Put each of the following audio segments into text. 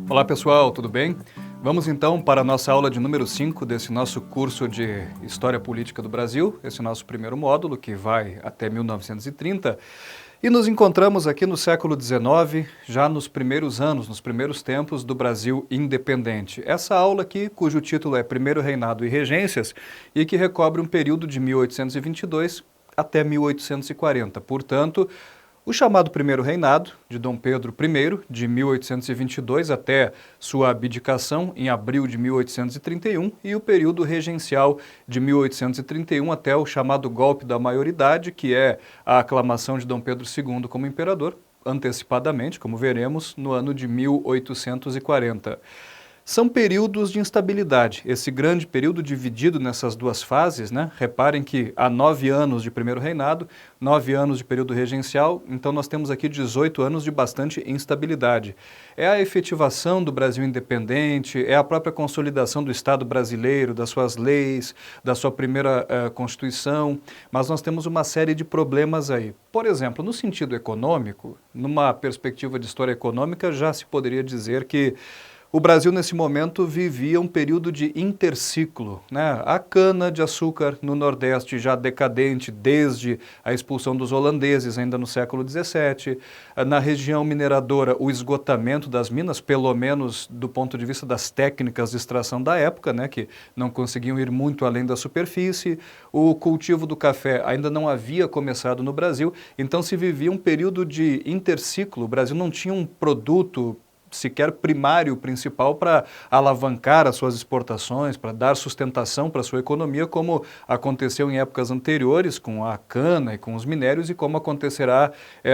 Olá pessoal, tudo bem? Vamos então para a nossa aula de número 5 desse nosso curso de História Política do Brasil, esse nosso primeiro módulo que vai até 1930. E nos encontramos aqui no século XIX, já nos primeiros anos, nos primeiros tempos do Brasil independente. Essa aula aqui, cujo título é Primeiro Reinado e Regências, e que recobre um período de 1822 até 1840. Portanto, o chamado Primeiro Reinado, de Dom Pedro I, de 1822 até sua abdicação em abril de 1831, e o período regencial de 1831 até o chamado golpe da maioridade, que é a aclamação de Dom Pedro II como imperador, antecipadamente, como veremos, no ano de 1840. São períodos de instabilidade, esse grande período dividido nessas duas fases, né? Reparem que há 9 anos de primeiro reinado, 9 anos de período regencial, então nós temos aqui 18 anos de bastante instabilidade. É a efetivação do Brasil independente, é a própria consolidação do Estado brasileiro, das suas leis, da sua primeira Constituição, mas nós temos uma série de problemas aí. Por exemplo, no sentido econômico, numa perspectiva de história econômica, já se poderia dizer que o Brasil, nesse momento, vivia um período de interciclo, né? A cana-de-açúcar no Nordeste já decadente desde a expulsão dos holandeses, ainda no século XVII. Na região mineradora, o esgotamento das minas, pelo menos do ponto de vista das técnicas de extração da época, né? Que não conseguiam ir muito além da superfície. O cultivo do café ainda não havia começado no Brasil, então se vivia um período de interciclo. O Brasil não tinha um produto sequer primário, principal, para alavancar as suas exportações, para dar sustentação para a sua economia, como aconteceu em épocas anteriores com a cana e com os minérios e como acontecerá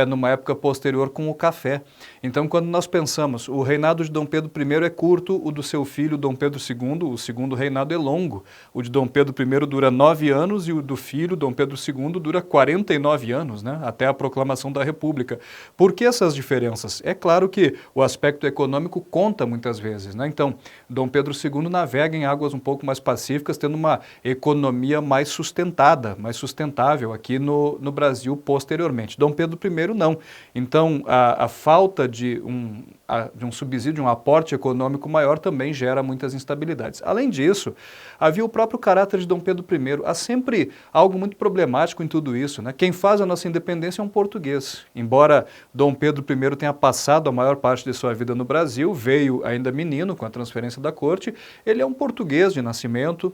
numa época posterior com o café. Então, quando nós pensamos, o reinado de Dom Pedro I é curto, o do seu filho Dom Pedro II, o segundo reinado é longo. O de Dom Pedro I dura 9 anos e o do filho Dom Pedro II dura 49 anos, né, até a proclamação da República. Por que essas diferenças? É claro que o aspecto econômico conta muitas vezes, né? Então, Dom Pedro II navega em águas um pouco mais pacíficas, tendo uma economia mais sustentada, mais sustentável aqui no Brasil posteriormente. Dom Pedro I não. Então, a falta de um subsídio, um aporte econômico maior também gera muitas instabilidades. Além disso, havia o próprio caráter de Dom Pedro I. Há sempre algo muito problemático em tudo isso, né? Quem faz a nossa independência é um português. Embora Dom Pedro I tenha passado a maior parte de sua vida no Brasil, veio ainda menino com a transferência da corte, ele é um português de nascimento.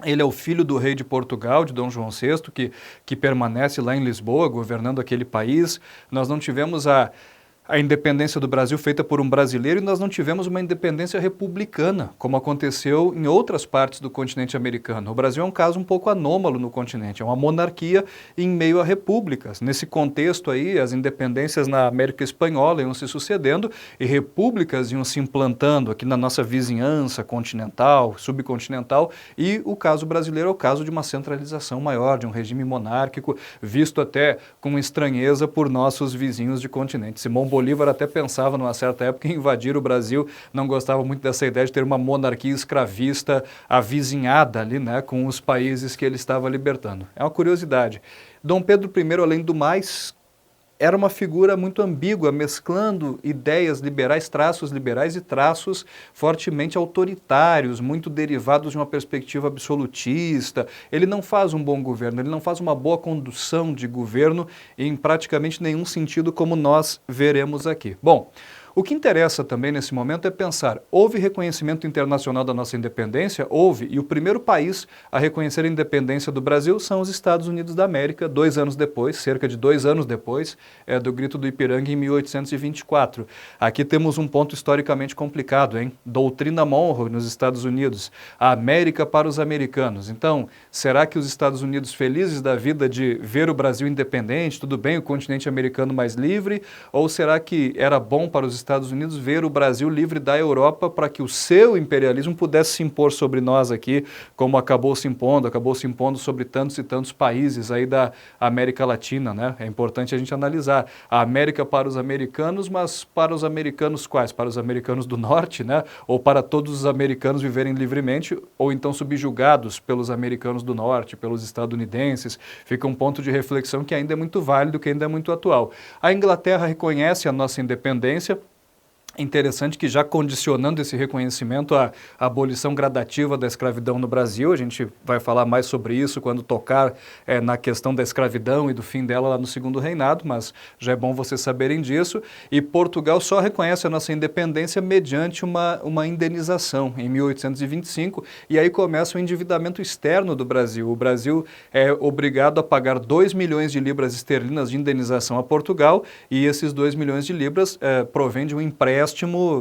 Ele é o filho do rei de Portugal, de Dom João VI, que permanece lá em Lisboa, governando aquele país. Nós não tivemos a independência do Brasil feita por um brasileiro e nós não tivemos uma independência republicana, como aconteceu em outras partes do continente americano. O Brasil é um caso um pouco anômalo no continente, é uma monarquia em meio a repúblicas. Nesse contexto aí, as independências na América Espanhola iam se sucedendo e repúblicas iam se implantando aqui na nossa vizinhança continental, subcontinental, e o caso brasileiro é o caso de uma centralização maior, de um regime monárquico, visto até com estranheza por nossos vizinhos de continente. Simão Bolívar até pensava, numa certa época, em invadir o Brasil, não gostava muito dessa ideia de ter uma monarquia escravista avizinhada ali, né, com os países que ele estava libertando. É uma curiosidade. Dom Pedro I, além do mais, era uma figura muito ambígua, mesclando ideias liberais, traços liberais e traços fortemente autoritários, muito derivados de uma perspectiva absolutista. Ele não faz um bom governo, ele não faz uma boa condução de governo em praticamente nenhum sentido, como nós veremos aqui. Bom, o que interessa também nesse momento é pensar, houve reconhecimento internacional da nossa independência? Houve, e o primeiro país a reconhecer a independência do Brasil são os Estados Unidos da América, 2 anos depois, cerca de 2 anos depois, do Grito do Ipiranga em 1824. Aqui temos um ponto historicamente complicado, hein? Doutrina Monroe nos Estados Unidos, a América para os americanos. Então, será que os Estados Unidos, felizes da vida de ver o Brasil independente, tudo bem, o continente americano mais livre, ou será que era bom para os Estados Unidos ver o Brasil livre da Europa para que o seu imperialismo pudesse se impor sobre nós aqui, como acabou se impondo sobre tantos e tantos países aí da América Latina, né? É importante a gente analisar a América para os americanos, mas para os americanos quais? Para os americanos do norte, né? Ou para todos os americanos viverem livremente, ou então subjugados pelos americanos do norte, pelos estadunidenses. Fica um ponto de reflexão que ainda é muito válido, que ainda é muito atual. A Inglaterra reconhece a nossa independência. Interessante que já condicionando esse reconhecimento à abolição gradativa da escravidão no Brasil, a gente vai falar mais sobre isso quando tocar na questão da escravidão e do fim dela lá no Segundo Reinado, mas já é bom vocês saberem disso. E Portugal só reconhece a nossa independência mediante uma indenização em 1825, e aí começa o endividamento externo do Brasil. O Brasil é obrigado a pagar 2 milhões de libras esterlinas de indenização a Portugal, e esses 2 milhões de libras provém de um empréstimo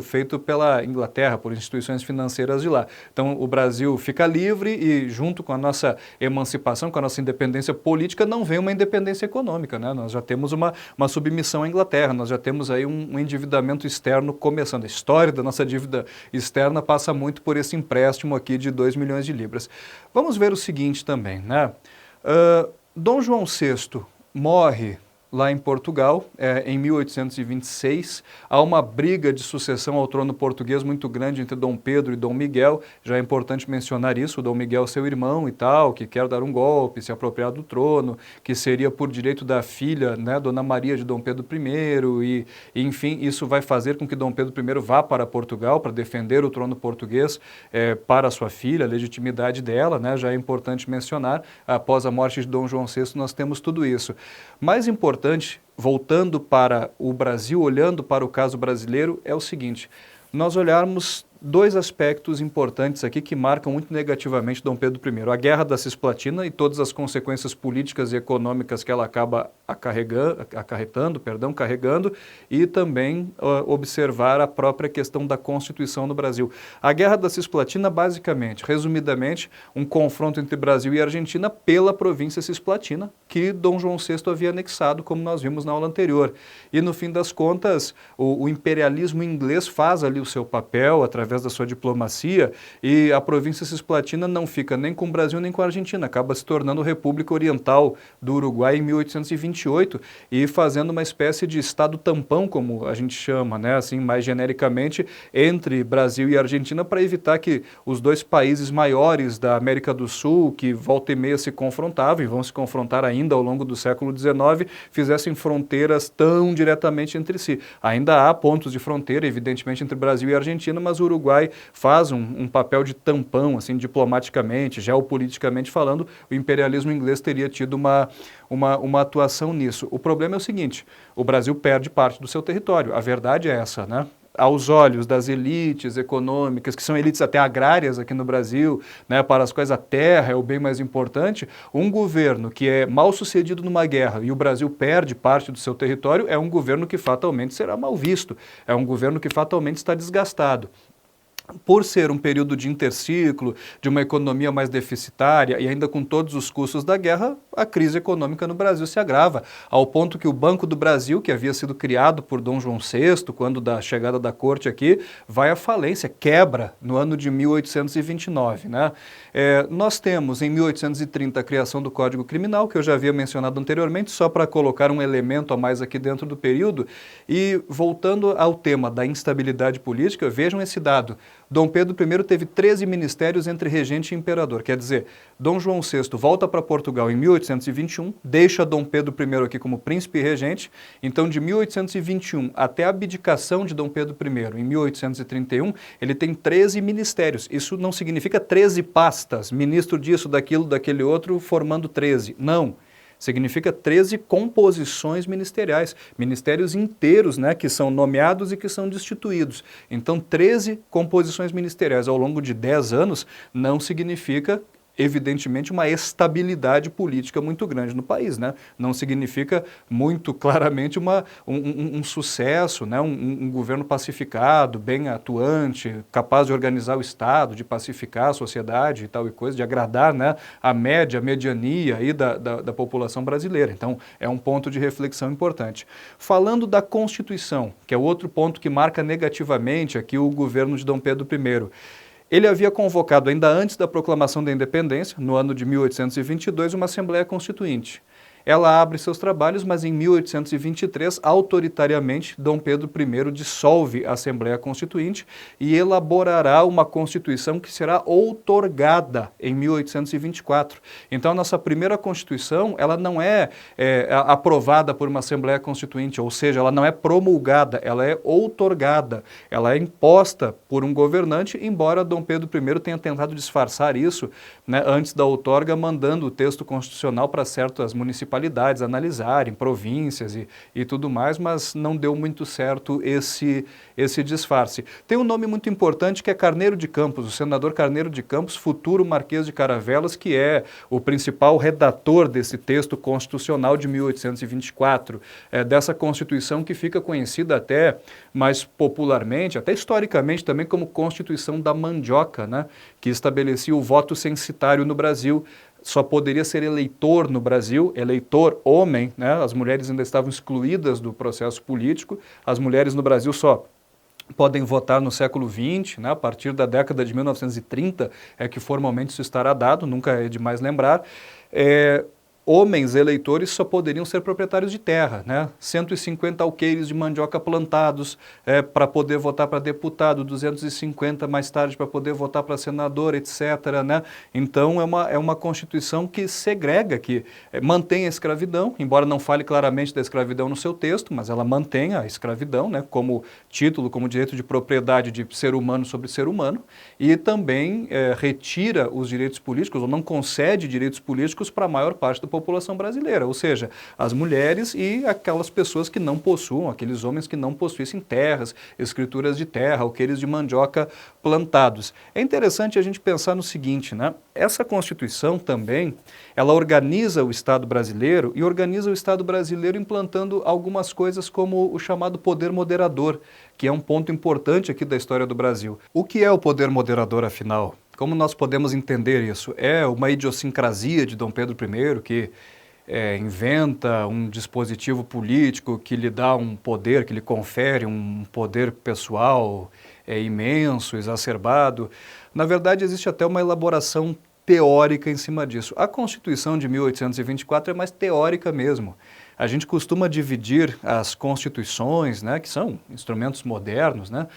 feito pela Inglaterra, por instituições financeiras de lá. Então, o Brasil fica livre e, junto com a nossa emancipação, com a nossa independência política, não vem uma independência econômica, né? Nós já temos uma submissão à Inglaterra, nós já temos aí um endividamento externo começando. A história da nossa dívida externa passa muito por esse empréstimo aqui de 2 milhões de libras. Vamos ver o seguinte também, né? Dom João VI morre lá em Portugal, em 1826, há uma briga de sucessão ao trono português muito grande entre Dom Pedro e Dom Miguel. Já é importante mencionar isso, o Dom Miguel, seu irmão e tal, que quer dar um golpe, se apropriar do trono, que seria por direito da filha, né, Dona Maria de Dom Pedro I, e enfim, isso vai fazer com que Dom Pedro I vá para Portugal para defender o trono português para sua filha, a legitimidade dela, né, já é importante mencionar. Após a morte de Dom João VI, nós temos tudo isso. Mais importante, voltando para o Brasil, olhando para o caso brasileiro, é o seguinte: nós olharmos dois aspectos importantes aqui que marcam muito negativamente Dom Pedro I. A Guerra da Cisplatina e todas as consequências políticas e econômicas que ela acaba carregando, e também observar a própria questão da Constituição no Brasil. A Guerra da Cisplatina, basicamente, resumidamente, um confronto entre Brasil e Argentina pela província Cisplatina, que Dom João VI havia anexado, como nós vimos na aula anterior. E, no fim das contas, o imperialismo inglês faz ali o seu papel, através da sua diplomacia, e a província Cisplatina não fica nem com o Brasil nem com a Argentina, acaba se tornando República Oriental do Uruguai em 1828 e fazendo uma espécie de estado tampão, como a gente chama, né, assim, mais genericamente, entre Brasil e Argentina, para evitar que os dois países maiores da América do Sul, que volta e meia se confrontavam e vão se confrontar ainda ao longo do século XIX, fizessem fronteiras tão diretamente entre si. Ainda há pontos de fronteira, evidentemente, entre Brasil e Argentina, mas o Uruguai faz um papel de tampão, assim, diplomaticamente, geopoliticamente falando. O imperialismo inglês teria tido uma atuação nisso. O problema é o seguinte: o Brasil perde parte do seu território. A verdade é essa, né? Aos olhos das elites econômicas, que são elites até agrárias aqui no Brasil, né, para as quais a terra é o bem mais importante, um governo que é mal sucedido numa guerra e o Brasil perde parte do seu território é um governo que fatalmente será mal visto, é um governo que fatalmente está desgastado. Por ser um período de interciclo, de uma economia mais deficitária e ainda com todos os custos da guerra, a crise econômica no Brasil se agrava, ao ponto que o Banco do Brasil, que havia sido criado por Dom João VI, quando da chegada da corte aqui, vai à falência, quebra no ano de 1829, né? Nós temos em 1830 a criação do Código Criminal, que eu já havia mencionado anteriormente, só para colocar um elemento a mais aqui dentro do período. E voltando ao tema da instabilidade política, vejam esse dado. Dom Pedro I teve 13 ministérios entre regente e imperador, quer dizer, Dom João VI volta para Portugal em 1821, deixa Dom Pedro I aqui como príncipe regente, então de 1821 até a abdicação de Dom Pedro I em 1831, ele tem 13 ministérios. Isso não significa 13 pastas, ministro disso, daquilo, daquele outro, formando 13, não. Significa 13 composições ministeriais, ministérios inteiros, né, que são nomeados e que são destituídos. Então, 13 composições ministeriais ao longo de 10 anos não significa evidentemente, uma estabilidade política muito grande no país, né? Não significa muito claramente um sucesso, né? Um governo pacificado, bem atuante, capaz de organizar o Estado, de pacificar a sociedade e tal e coisa, de agradar, né, a média, a mediania aí da população brasileira. Então, é um ponto de reflexão importante. Falando da Constituição, que é outro ponto que marca negativamente aqui o governo de Dom Pedro I. Ele havia convocado, ainda antes da proclamação da independência, no ano de 1822, uma Assembleia Constituinte. Ela abre seus trabalhos, mas em 1823, autoritariamente, Dom Pedro I dissolve a Assembleia Constituinte e elaborará uma Constituição que será outorgada em 1824. Então, a nossa primeira Constituição, ela não é aprovada por uma Assembleia Constituinte, ou seja, ela não é promulgada, ela é outorgada, ela é imposta por um governante, embora Dom Pedro I tenha tentado disfarçar isso, né, antes da outorga, mandando o texto constitucional para certas municipalidades analisarem, províncias e tudo mais, mas não deu muito certo esse disfarce. Tem um nome muito importante que é Carneiro de Campos, o senador Carneiro de Campos, futuro Marquês de Caravelas, que é o principal redator desse texto constitucional de 1824, dessa Constituição que fica conhecida até mais popularmente, até historicamente também como Constituição da Mandioca, né, que estabelecia o voto censitário no Brasil. Só poderia ser eleitor no Brasil, eleitor homem, né? As mulheres ainda estavam excluídas do processo político, as mulheres no Brasil só podem votar no século XX, né? A partir da década de 1930 é que formalmente isso estará dado, nunca é demais lembrar. Homens eleitores só poderiam ser proprietários de terra, né? 150 alqueires de mandioca plantados para poder votar para deputado, 250 mais tarde para poder votar para senador, etc., né? Então é uma Constituição que segrega, que mantém a escravidão, embora não fale claramente da escravidão no seu texto, mas ela mantém a escravidão, né, como título, como direito de propriedade de ser humano sobre ser humano, e também retira os direitos políticos, ou não concede direitos políticos para a maior parte da população brasileira, ou seja, as mulheres e aquelas pessoas que não possuam, aqueles homens que não possuíssem terras, escrituras de terra, alqueires de mandioca plantados. É interessante a gente pensar no seguinte, né? Essa Constituição também, ela organiza o Estado brasileiro e organiza o Estado brasileiro implantando algumas coisas como o chamado poder moderador, que é um ponto importante aqui da história do Brasil. O que é o poder moderador, afinal? Como nós podemos entender isso? É uma idiosincrasia de Dom Pedro I que inventa um dispositivo político que lhe dá um poder, que lhe confere um poder pessoal imenso, exacerbado. Na verdade, existe até uma elaboração teórica em cima disso. A Constituição de 1824 é mais teórica mesmo. A gente costuma dividir as constituições, né, que são instrumentos modernos, né,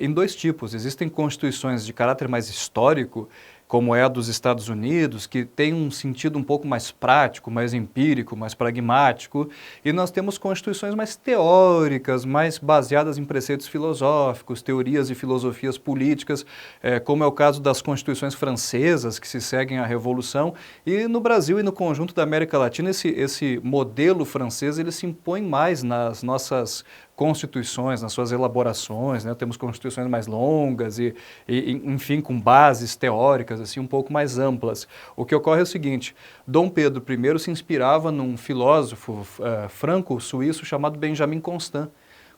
em dois tipos. Existem constituições de caráter mais histórico, como é a dos Estados Unidos, que tem um sentido um pouco mais prático, mais empírico, mais pragmático, e nós temos constituições mais teóricas, mais baseadas em preceitos filosóficos, teorias e filosofias políticas, como é o caso das constituições francesas, que se seguem à Revolução, e no Brasil e no conjunto da América Latina, esse modelo francês ele se impõe mais nas nossas constituições, nas suas elaborações, né? Temos constituições mais longas enfim, com bases teóricas assim um pouco mais amplas. O que ocorre é o seguinte: Dom Pedro I se inspirava num filósofo franco-suíço chamado Benjamin Constant,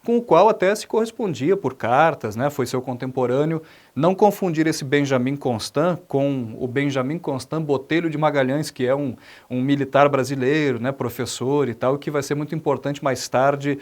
com o qual até se correspondia por cartas, né? Foi seu contemporâneo. Não confundir esse Benjamin Constant com o Benjamin Constant Botelho de Magalhães, que é um militar brasileiro, né, professor e tal, que vai ser muito importante mais tarde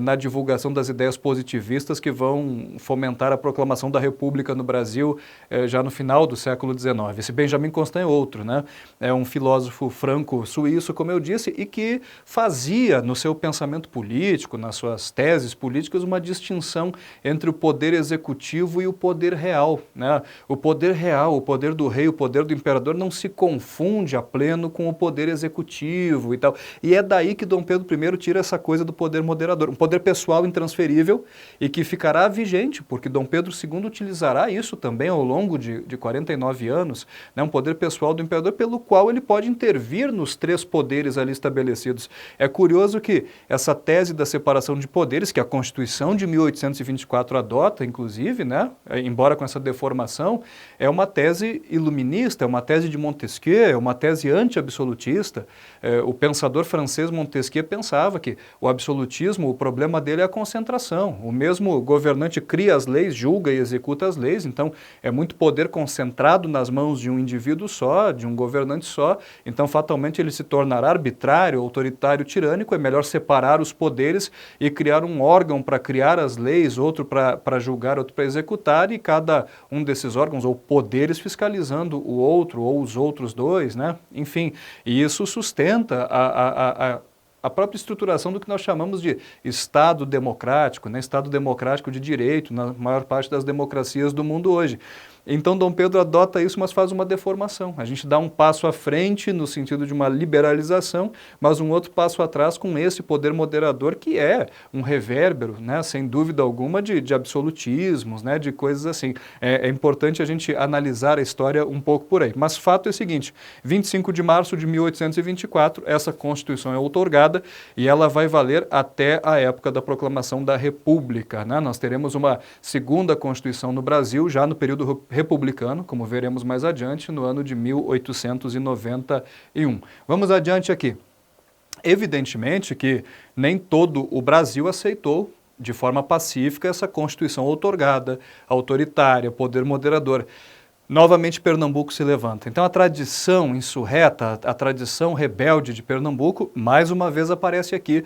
na divulgação das ideias positivistas que vão fomentar a proclamação da República no Brasil já no final do século XIX. Esse Benjamin Constant é outro, né? É um filósofo franco-suíço, como eu disse, e que fazia no seu pensamento político, nas suas teses políticas, uma distinção entre o poder executivo e o poder real. Né? O poder real, o poder do rei, o poder do imperador não se confunde a pleno com o poder executivo e tal. E é daí que Dom Pedro I tira essa coisa do poder moderador, um poder pessoal intransferível e que ficará vigente, porque Dom Pedro II utilizará isso também ao longo de 49 anos, né? Um poder pessoal do imperador pelo qual ele pode intervir nos três poderes ali estabelecidos. É curioso que essa tese da separação de poderes, que a Constituição de 1824 adota, inclusive, né? Embora com com essa deformação, é uma tese iluminista, é uma tese de Montesquieu, é uma tese anti-absolutista. O pensador francês Montesquieu pensava que o absolutismo, o problema dele é a concentração. O mesmo governante cria as leis, julga e executa as leis, então é muito poder concentrado nas mãos de um indivíduo só, de um governante só, então fatalmente ele se tornará arbitrário, autoritário, tirânico. É melhor separar os poderes e criar um órgão para criar as leis, outro para julgar, outro para executar, e cada um desses órgãos ou poderes fiscalizando o outro ou os outros dois, né? Enfim, e isso sustenta a própria estruturação do que nós chamamos de Estado democrático, né? Estado democrático de direito, na maior parte das democracias do mundo hoje. Então Dom Pedro adota isso, mas faz uma deformação. A gente dá um passo à frente no sentido de uma liberalização, mas um outro passo atrás com esse poder moderador que é um revérbero, né, sem dúvida alguma, de absolutismos, né, de coisas assim. É importante a gente analisar a história um pouco por aí. Mas fato é o seguinte, 25 de março de 1824, essa Constituição é outorgada e ela vai valer até a época da proclamação da República, né? Nós teremos uma segunda Constituição no Brasil, já no período republicano, como veremos mais adiante, no ano de 1891. Vamos adiante aqui. Evidentemente que nem todo o Brasil aceitou de forma pacífica essa Constituição outorgada, autoritária, poder moderador. Novamente Pernambuco se levanta. Então a tradição insurreta, a tradição rebelde de Pernambuco, mais uma vez aparece aqui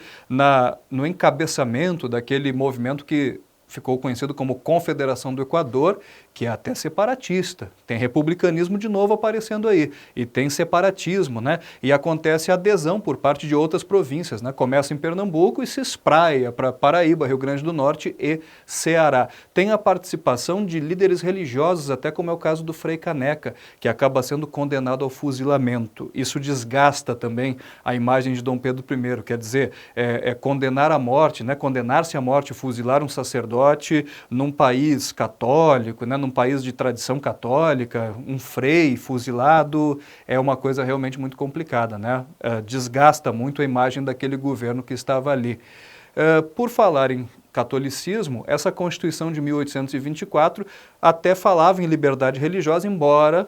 no encabeçamento daquele movimento que ficou conhecido como Confederação do Equador, que é até separatista. Tem republicanismo de novo aparecendo aí, e tem separatismo, né? E acontece a adesão por parte de outras províncias, né? Começa em Pernambuco e se espraia para Paraíba, Rio Grande do Norte e Ceará. Tem a participação de líderes religiosos, até como é o caso do Frei Caneca, que acaba sendo condenado ao fuzilamento. Isso desgasta também a imagem de Dom Pedro I, quer dizer, condenar à morte, né? Condenar-se à morte, fuzilar um sacerdote num país católico, né, num país de tradição católica, um frei fuzilado, é uma coisa realmente muito complicada, né? Desgasta muito a imagem daquele governo que estava ali. Por falar em catolicismo, essa Constituição de 1824 até falava em liberdade religiosa, embora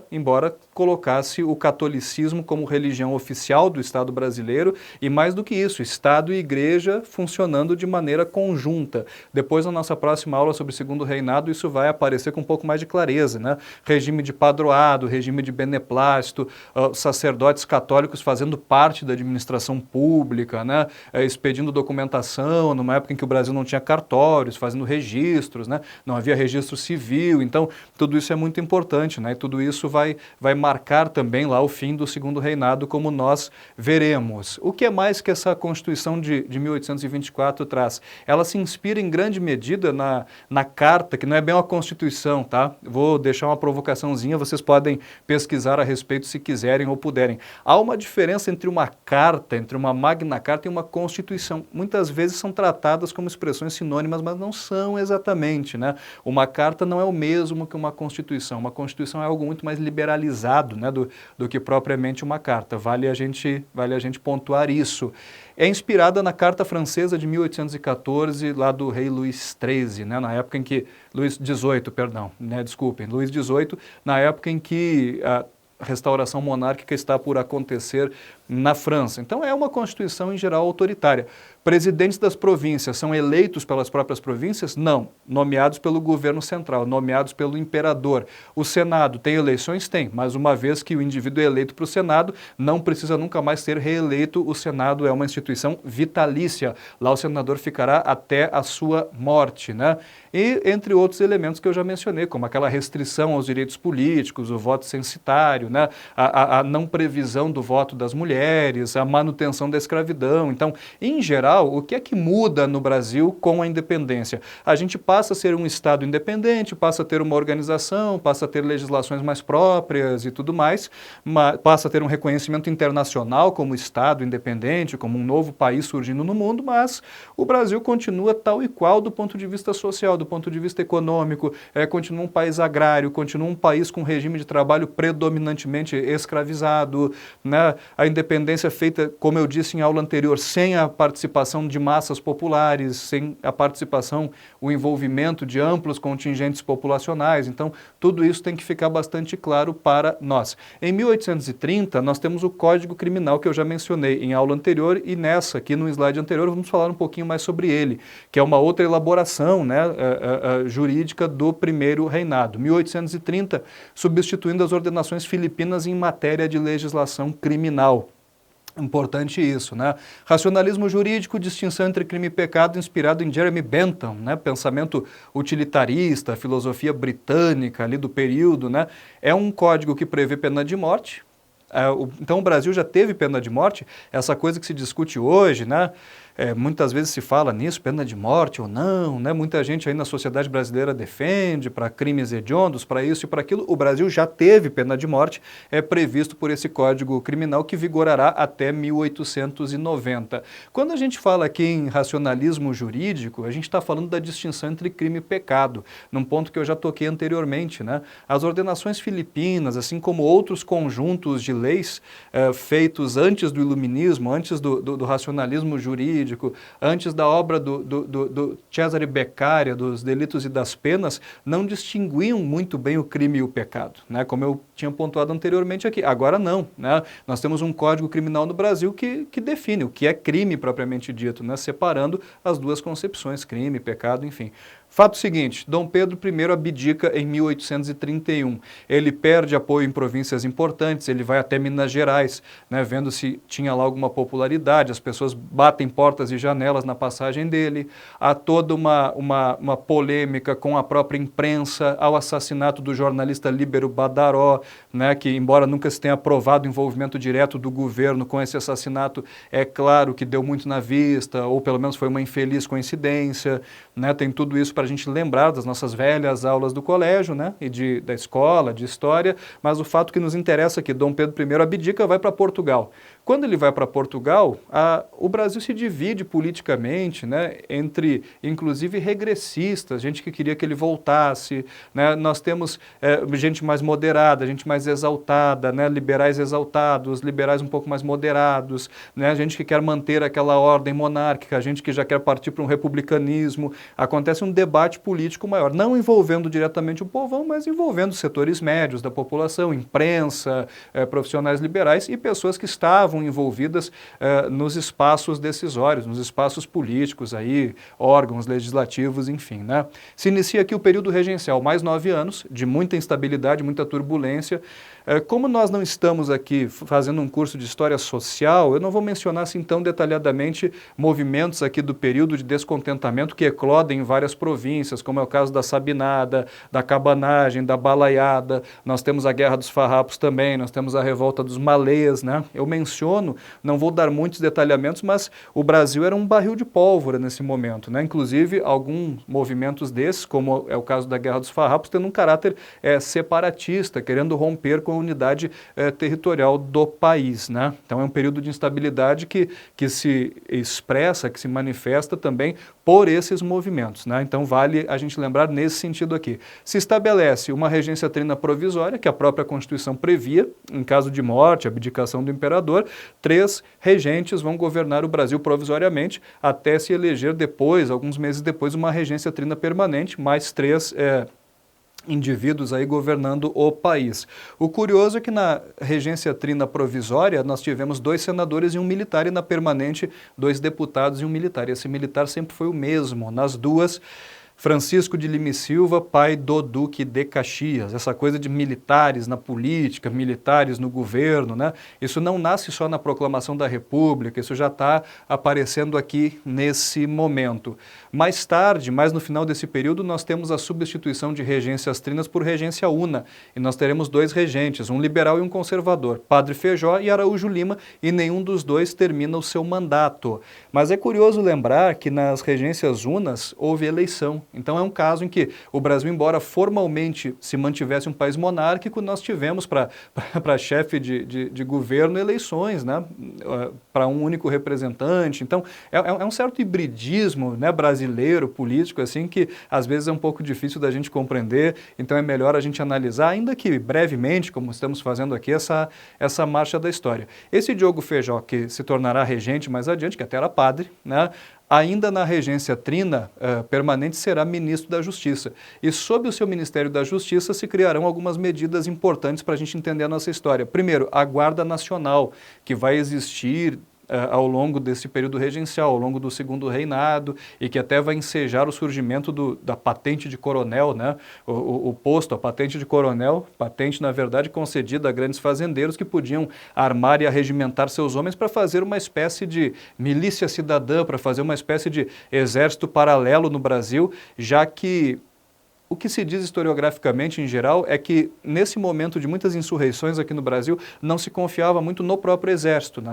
colocasse o catolicismo como religião oficial do Estado brasileiro, e mais do que isso, Estado e Igreja funcionando de maneira conjunta. Depois, na nossa próxima aula sobre o Segundo Reinado, isso vai aparecer com um pouco mais de clareza, né? Regime de padroado, regime de beneplácito, sacerdotes católicos fazendo parte da administração pública, né? Expedindo documentação, numa época em que o Brasil não tinha cartórios, fazendo registros, né? Não havia registro civil, então tudo isso é muito importante, né? E tudo isso vai marcar também lá o fim do Segundo Reinado, como nós veremos. O que é mais que essa Constituição de 1824 traz? Ela se inspira em grande medida na Carta, que não é bem uma Constituição, tá? Vou deixar uma provocaçãozinha, vocês podem pesquisar a respeito se quiserem ou puderem. Há uma diferença entre uma Carta, entre uma Magna Carta e uma Constituição. Muitas vezes são tratadas como expressões sinônimas, mas não são exatamente, né? Uma Carta não é o mesmo que uma Constituição. Uma Constituição é algo muito mais liberalizado, né, do que propriamente uma Carta. Vale a gente pontuar isso. É inspirada na Carta Francesa de 1814, lá do rei Luís XIII, né, na época em que... Luís XVIII, perdão, né, desculpem, Luís XVIII, na época em que a restauração monárquica está por acontecer na França. Então é uma Constituição em geral autoritária. Presidentes das províncias são eleitos pelas próprias províncias? Não. Nomeados pelo governo central, nomeados pelo imperador. O Senado tem eleições? Tem, mas uma vez que o indivíduo é eleito para o Senado, não precisa nunca mais ser reeleito. O Senado é uma instituição vitalícia. Lá o senador ficará até a sua morte, né? E entre outros elementos que eu já mencionei, como aquela restrição aos direitos políticos, o voto censitário, né? A não previsão do voto das mulheres, a manutenção da escravidão. Então, em geral, o que é que muda no Brasil com a independência? A gente passa a ser um Estado independente, passa a ter uma organização, passa a ter legislações mais próprias e tudo mais, passa a ter um reconhecimento internacional como Estado independente, como um novo país surgindo no mundo, mas o Brasil continua tal e qual do ponto de vista social, do ponto de vista econômico, continua um país agrário, continua um país com regime de trabalho predominantemente escravizado, né? A independência independência feita, como eu disse em aula anterior, sem a participação de massas populares, sem a participação, o envolvimento de amplos contingentes populacionais. Então, tudo isso tem que ficar bastante claro para nós. Em 1830, nós temos o Código Criminal, que eu já mencionei em aula anterior, e nessa, aqui no slide anterior, vamos falar um pouquinho mais sobre ele, que é uma outra elaboração, né, jurídica do primeiro reinado. 1830, substituindo as ordenações filipinas em matéria de legislação criminal. Importante isso, né? Racionalismo jurídico, distinção entre crime e pecado, inspirado em Jeremy Bentham, né? Pensamento utilitarista, filosofia britânica ali do período, né? É um código que prevê pena de morte. Então o Brasil já teve pena de morte, essa coisa que se discute hoje, né? Muitas vezes se fala nisso, pena de morte ou não, né? Muita gente aí na sociedade brasileira defende para crimes hediondos, para isso e para aquilo. O Brasil já teve pena de morte, é previsto por esse Código Criminal que vigorará até 1890. Quando a gente fala aqui em racionalismo jurídico, a gente está falando da distinção entre crime e pecado, num ponto que eu já toquei anteriormente, né? As ordenações filipinas, assim como outros conjuntos de leis feitos antes do iluminismo, antes do racionalismo jurídico, antes da obra do Cesare Beccaria, dos delitos e das penas, não distinguiam muito bem o crime e o pecado, né? Como eu tinha pontuado anteriormente aqui. Agora não, né? Nós temos um Código Criminal no Brasil que define o que é crime propriamente dito, né? Separando as duas concepções, crime, pecado, enfim. Fato seguinte, Dom Pedro I abdica em 1831. Ele perde apoio em províncias importantes, ele vai até Minas Gerais, né, vendo se tinha lá alguma popularidade, as pessoas batem portas e janelas na passagem dele. Há toda uma polêmica com a própria imprensa, ao assassinato do jornalista Líbero Badaró, né, que embora nunca se tenha provado o envolvimento direto do governo com esse assassinato, é claro que deu muito na vista, ou pelo menos foi uma infeliz coincidência, né, tem tudo isso para a gente lembrar das nossas velhas aulas do colégio, né, e da escola, de história, mas o fato que nos interessa é que Dom Pedro I abdica, vai para Portugal. Quando ele vai para Portugal, o Brasil se divide politicamente, né, entre, inclusive, regressistas, gente que queria que ele voltasse, né, nós temos gente mais moderada, gente mais exaltada, né, liberais exaltados, liberais um pouco mais moderados, né, gente que quer manter aquela ordem monárquica, gente que já quer partir para um republicanismo. Acontece um debate político maior, não envolvendo diretamente o povão, mas envolvendo setores médios da população, imprensa, profissionais liberais e pessoas que estavam envolvidas nos espaços decisórios, nos espaços políticos, aí, órgãos legislativos, enfim, né? Se inicia aqui o período regencial, mais 9 anos, de muita instabilidade, muita turbulência. Como nós não estamos aqui fazendo um curso de história social, eu não vou mencionar assim tão detalhadamente movimentos aqui do período de descontentamento que eclodem em várias províncias, como é o caso da Sabinada, da Cabanagem, da Balaiada, nós temos a Guerra dos Farrapos também, nós temos a Revolta dos Malês, né? Eu menciono, não vou dar muitos detalhamentos, mas o Brasil era um barril de pólvora nesse momento, né? Inclusive, alguns movimentos desses, como é o caso da Guerra dos Farrapos, tendo um caráter separatista, querendo romper com a unidade territorial do país, né? Então é um período de instabilidade que se expressa, que se manifesta também por esses movimentos, né? Então vale a gente lembrar nesse sentido aqui. Se estabelece uma regência trina provisória, que a própria Constituição previa, em caso de morte, abdicação do imperador, 3 regentes vão governar o Brasil provisoriamente, até se eleger depois, alguns meses depois, uma regência trina permanente, mais 3 indivíduos aí governando o país. O curioso é que na regência trina provisória nós tivemos 2 senadores e um militar, e na permanente 2 deputados e um militar. E esse militar sempre foi o mesmo nas duas. Francisco de Lima e Silva, pai do Duque de Caxias. Essa coisa de militares na política, militares no governo, né? Isso não nasce só na proclamação da República, isso já está aparecendo aqui nesse momento. Mais tarde, mais no final desse período, nós temos a substituição de regências trinas por regência una, e nós teremos 2 regentes, um liberal e um conservador, Padre Feijó e Araújo Lima, e nenhum dos 2 termina o seu mandato. Mas é curioso lembrar que nas regências unas houve eleição. Então é um caso em que o Brasil, embora formalmente se mantivesse um país monárquico, nós tivemos para chefe de governo eleições, né, para um único representante. Então é um certo hibridismo, né, brasileiro, político, assim, que às vezes é um pouco difícil da gente compreender. Então é melhor a gente analisar, ainda que brevemente, como estamos fazendo aqui, essa marcha da história. Esse Diogo Feijó, que se tornará regente mais adiante, que até era padre, né, ainda na regência trina permanente, será ministro da Justiça. E sob o seu Ministério da Justiça se criarão algumas medidas importantes para a gente entender a nossa história. Primeiro, a Guarda Nacional, que vai existir ao longo desse período regencial, ao longo do segundo reinado, e que até vai ensejar o surgimento da patente de coronel, né? O posto, a patente de coronel, patente, na verdade, concedida a grandes fazendeiros que podiam armar e arregimentar seus homens para fazer uma espécie de milícia cidadã, para fazer uma espécie de exército paralelo no Brasil, já que o que se diz historiograficamente, em geral, é que nesse momento de muitas insurreições aqui no Brasil, não se confiava muito no próprio exército,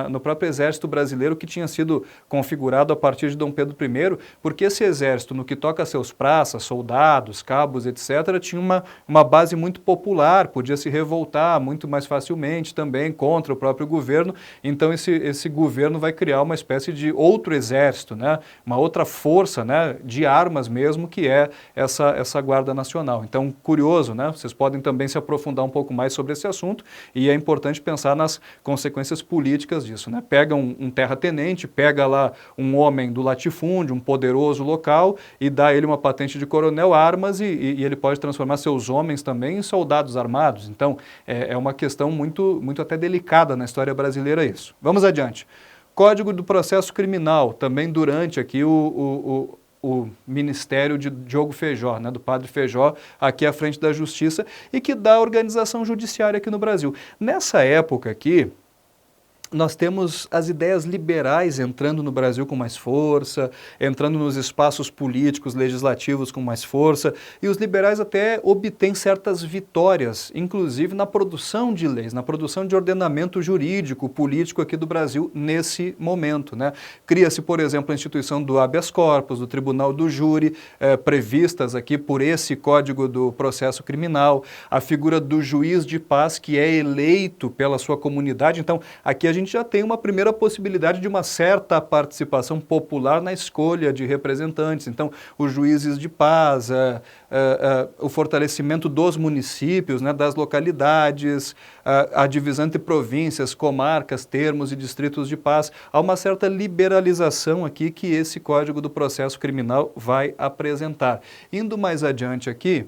no próprio exército brasileiro que tinha sido configurado a partir de Dom Pedro I, porque esse exército, no que toca a seus praças, soldados, cabos, etc., tinha uma base muito popular, podia se revoltar muito mais facilmente também contra o próprio governo. Então esse governo vai criar uma espécie de outro exército, né? Uma outra força, né, de armas mesmo, que é essa Guarda Nacional. Então, curioso, né? Vocês podem também se aprofundar um pouco mais sobre esse assunto e é importante pensar nas consequências políticas disso, né? Pega um terratenente, pega lá um homem do latifúndio, um poderoso local e dá a ele uma patente de coronel, armas e ele pode transformar seus homens também em soldados armados. Então, é uma questão muito até delicada na história brasileira isso. Vamos adiante. Código do Processo Criminal, também durante aqui o ministério de Diogo Feijó, né, do padre Feijó, aqui à frente da Justiça, e que dá a organização judiciária aqui no Brasil. Nessa época aqui, nós temos as ideias liberais entrando no Brasil com mais força, entrando nos espaços políticos, legislativos com mais força, e os liberais até obtêm certas vitórias, inclusive na produção de leis, na produção de ordenamento jurídico, político aqui do Brasil nesse momento, né? Cria-se, por exemplo, a instituição do habeas corpus, do tribunal do júri, previstas aqui por esse Código do Processo Criminal, a figura do juiz de paz que é eleito pela sua comunidade. Então, aqui a gente já tem uma primeira possibilidade de uma certa participação popular na escolha de representantes. Então, os juízes de paz, o fortalecimento dos municípios, né, das localidades, a divisão entre províncias, comarcas, termos e distritos de paz. Há uma certa liberalização aqui que esse Código do Processo Criminal vai apresentar. Indo mais adiante aqui,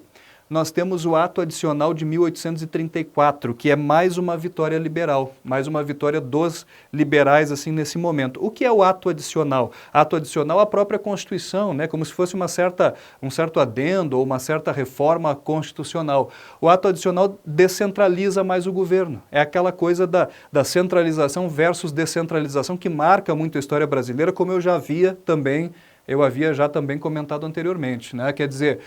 nós temos o Ato Adicional de 1834, que é mais uma vitória liberal, mais uma vitória dos liberais assim nesse momento. O que é o Ato Adicional? Ato Adicional à própria Constituição, né? Como se fosse um certo adendo ou uma certa reforma constitucional. O Ato Adicional descentraliza mais o governo. É aquela coisa da centralização versus descentralização que marca muito a história brasileira, como eu já havia já também comentado anteriormente, né? Quer dizer,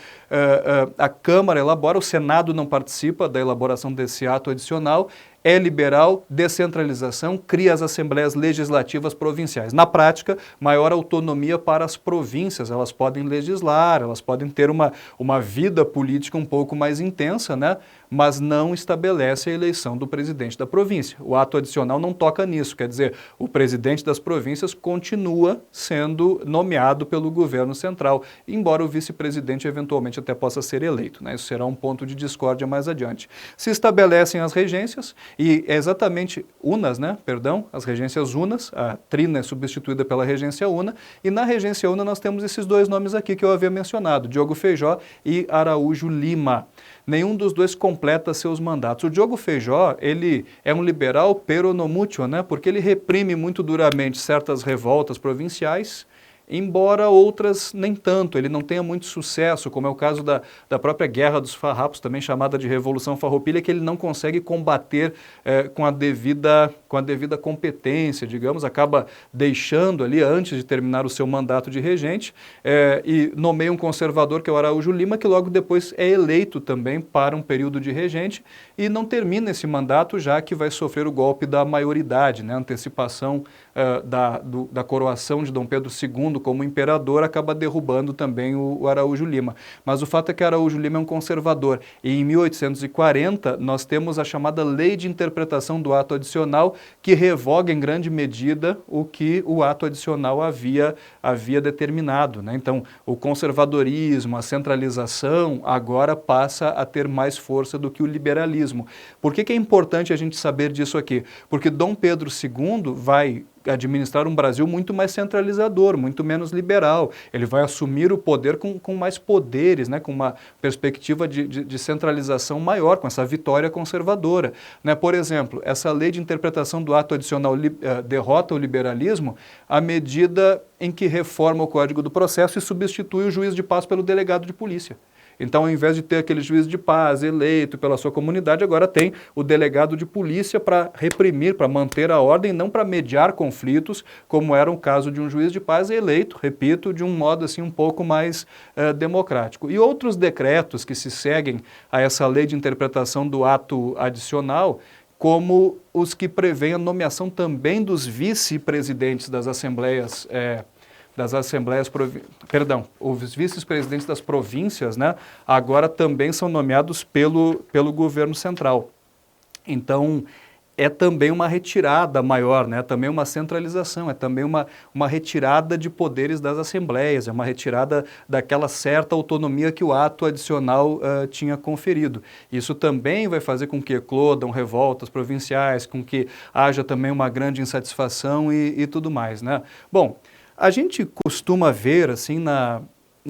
a Câmara elabora, o Senado não participa da elaboração desse ato adicional, é liberal, descentralização, cria as assembleias legislativas provinciais. Na prática, maior autonomia para as províncias, elas podem legislar, elas podem ter uma vida política um pouco mais intensa, né? Mas não estabelece a eleição do presidente da província. O ato adicional não toca nisso, quer dizer, o presidente das províncias continua sendo nomeado pelo governo central, embora o vice-presidente eventualmente até possa ser eleito, né? Isso será um ponto de discórdia mais adiante. Se estabelecem as regências, e é exatamente unas, né? Perdão, as regências unas, a trina é substituída pela regência una, e na regência una nós temos esses dois nomes aqui que eu havia mencionado, Diogo Feijó e Araújo Lima. Nenhum dos dois completa seus mandatos. O Diogo Feijó, ele é um liberal peronomútil, né? Porque ele reprime muito duramente certas revoltas provinciais, embora outras nem tanto, ele não tenha muito sucesso, como é o caso da própria Guerra dos Farrapos, também chamada de Revolução Farroupilha, que ele não consegue combater com a devida competência, digamos, acaba deixando ali antes de terminar o seu mandato de regente e nomeia um conservador que é o Araújo Lima, que logo depois é eleito também para um período de regente e não termina esse mandato, já que vai sofrer o golpe da maioridade, né, antecipação da coroação de Dom Pedro II II, como imperador, acaba derrubando também o Araújo Lima. Mas o fato é que Araújo Lima é um conservador. E em 1840, nós temos a chamada Lei de Interpretação do Ato Adicional, que revoga em grande medida o que o ato adicional havia determinado, né? Então, o conservadorismo, a centralização, agora passa a ter mais força do que o liberalismo. Por que é importante a gente saber disso aqui? Porque Dom Pedro II vai administrar um Brasil muito mais centralizador, muito menos liberal. Ele vai assumir o poder com mais poderes, né? Com uma perspectiva de centralização maior, com essa vitória conservadora, né? Por exemplo, essa lei de interpretação do ato adicional derrota o liberalismo à medida em que reforma o Código do Processo e substitui o juiz de paz pelo delegado de polícia. Então, ao invés de ter aquele juiz de paz eleito pela sua comunidade, agora tem o delegado de polícia para reprimir, para manter a ordem, não para mediar conflitos, como era o caso de um juiz de paz eleito, repito, de um modo assim um pouco mais democrático. E outros decretos que se seguem a essa lei de interpretação do ato adicional, como os que prevêem a nomeação também dos vice-presidentes das assembleias os vice-presidentes das províncias, né, agora também são nomeados pelo governo central. Então, é também uma retirada maior, né, também uma centralização, é também uma retirada de poderes das assembleias, é uma retirada daquela certa autonomia que o ato adicional tinha conferido. Isso também vai fazer com que eclodam revoltas provinciais, com que haja também uma grande insatisfação e tudo mais, né. Bom, a gente costuma ver, assim, na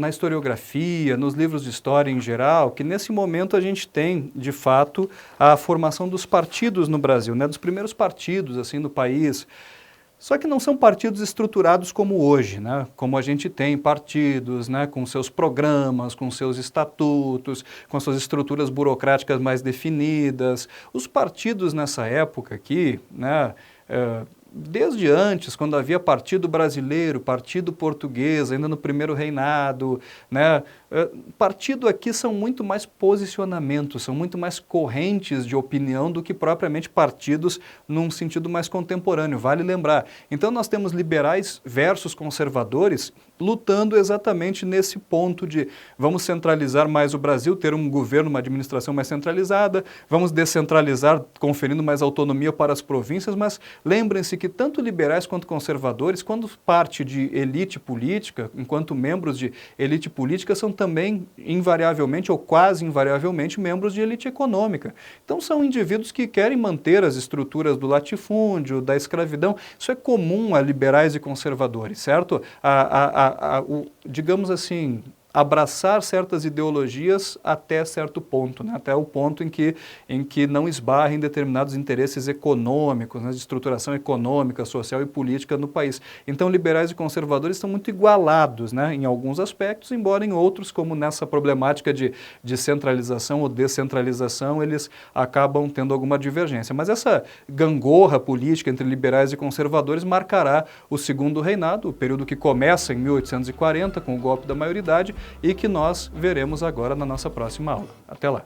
historiografia, nos livros de história em geral, que nesse momento a gente tem, de fato, a formação dos partidos no Brasil, né, dos primeiros partidos, assim, no país. Só que não são partidos estruturados como hoje, né, como a gente tem partidos, né, com seus programas, com seus estatutos, com suas estruturas burocráticas mais definidas. Os partidos nessa época aqui, né, desde antes, quando havia Partido Brasileiro, Partido Português, ainda no primeiro reinado, né? Partido aqui são muito mais posicionamentos, são muito mais correntes de opinião do que propriamente partidos num sentido mais contemporâneo, vale lembrar. Então nós temos liberais versus conservadores lutando exatamente nesse ponto de vamos centralizar mais o Brasil, ter um governo, uma administração mais centralizada, vamos descentralizar, conferindo mais autonomia para as províncias, mas lembrem-se que tanto liberais quanto conservadores, quando parte de elite política, enquanto membros de elite política, são também invariavelmente ou quase invariavelmente membros de elite econômica. Então são indivíduos que querem manter as estruturas do latifúndio, da escravidão. Isso é comum a liberais e conservadores, certo? Digamos assim, abraçar certas ideologias até certo ponto, né? Até o ponto em que não esbarrem determinados interesses econômicos, né? De estruturação econômica, social e política no país. Então, liberais e conservadores estão muito igualados, né? Em alguns aspectos, embora em outros, como nessa problemática de centralização ou descentralização, eles acabam tendo alguma divergência. Mas essa gangorra política entre liberais e conservadores marcará o segundo reinado, o período que começa em 1840, com o golpe da maioridade, e que nós veremos agora na nossa próxima aula. Até lá!